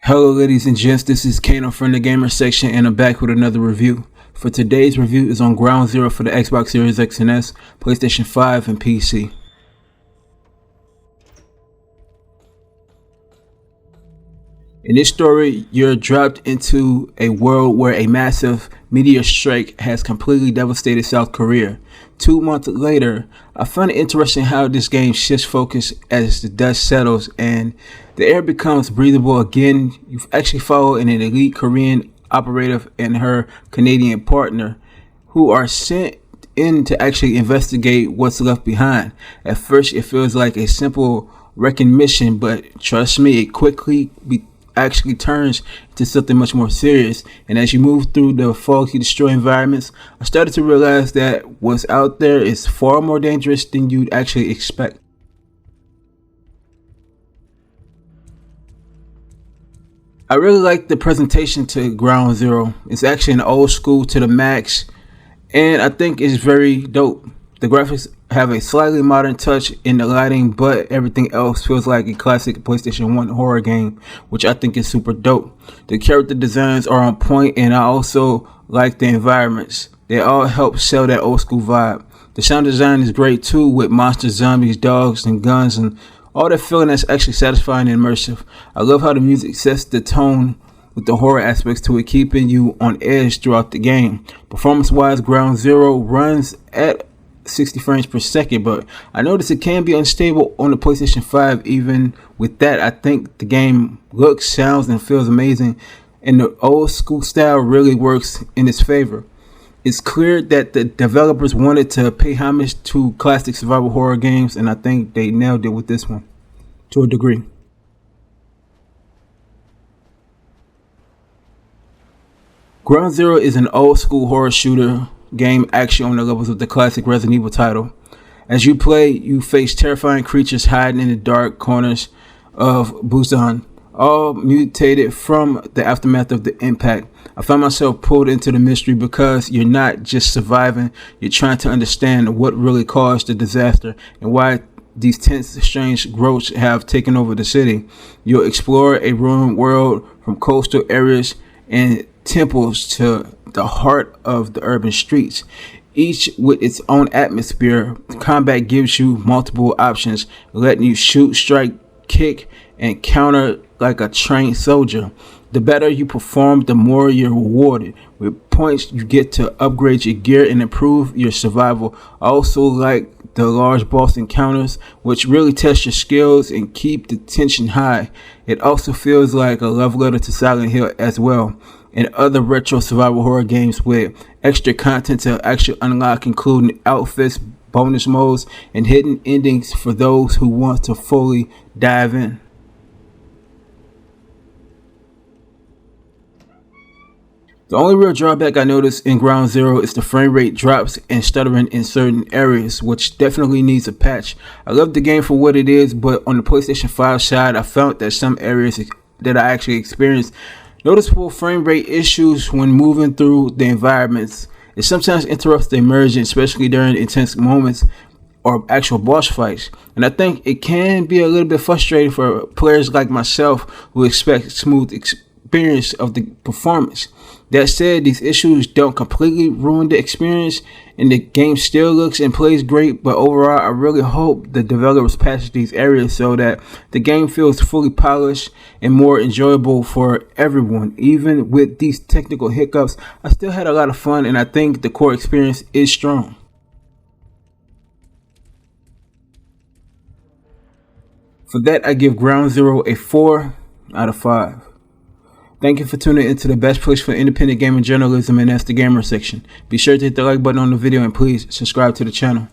Hello ladies and gents, this is Kano from the Gamer Section and I'm back with another review. For today's review is on Ground Zero for the Xbox Series X and S, PlayStation 5 and PC. In this story, you're dropped into a world where a massive meteor strike has completely devastated South Korea. 2 months later, I find it interesting how this game shifts focus as the dust settles and the air becomes breathable again. You've actually followed an elite Korean operative and her Canadian partner who are sent in to actually investigate what's left behind. At first, it feels like a simple wrecking mission, but trust me, it quickly actually turns into something much more serious. And as you move through the foggy, destroy environments, I started to realize that what's out there is far more dangerous than you'd actually expect. I really like the presentation to Ground Zero. It's actually an old school to the max, and I think it's very dope. The graphics have a slightly modern touch in the lighting, but everything else feels like a classic PlayStation 1 horror game, which I think is super dope. The character designs are on point, and I also like the environments. They all help sell that old school vibe. The sound design is great too, with monsters, zombies, dogs, and guns, and all that feeling that's actually satisfying and immersive. I love how the music sets the tone with the horror aspects to it, keeping you on edge throughout the game. Performance-wise, Ground Zero runs at 60 frames per second, but I noticed it can be unstable on the PlayStation 5. Even with that, I think the game looks, sounds, and feels amazing, and the old school style really works in its favor. It's clear that the developers wanted to pay homage to classic survival horror games, and I think they nailed it with this one to a degree. Ground Zero is an old school horror shooter game actually on the levels of the classic Resident Evil title. As you play, you face terrifying creatures hiding in the dark corners of Busan, all mutated from the aftermath of the impact. I found myself pulled into the mystery because you're not just surviving, you're trying to understand what really caused the disaster and why these tense, strange growths have taken over the city. You'll explore a ruined world from coastal areas and temples to the heart of the urban streets, each with its own atmosphere. Combat gives you multiple options, letting you shoot, strike, kick, and counter like a trained soldier. The better you perform, the more you're rewarded. With points, you get to upgrade your gear and improve your survival. I also like the large boss encounters, which really test your skills and keep the tension high. It also feels like a love letter to Silent Hill as well, and other retro survival horror games with extra content to actually unlock, including outfits, bonus modes, and hidden endings for those who want to fully dive in. The only real drawback I noticed in Ground Zero is the frame rate drops and stuttering in certain areas, which definitely needs a patch. I love the game for what it is, but on the PlayStation 5 side, I found that some areas that I actually experienced noticeable frame rate issues when moving through the environments. It sometimes interrupts the immersion, especially during intense moments or actual boss fights. And I think it can be a little bit frustrating for players like myself who expect smooth experience of the performance. That said, these issues don't completely ruin the experience, and the game still looks and plays great. But overall, I really hope the developers patch these areas so that the game feels fully polished and more enjoyable for everyone. Even with these technical hiccups, I still had a lot of fun, and I think the core experience is strong. For that, I give Ground Zero a 4 out of 5. Thank you for tuning into the best place for independent gaming journalism, and that's the Gamer Section. Be sure to hit the like button on the video and please subscribe to the channel.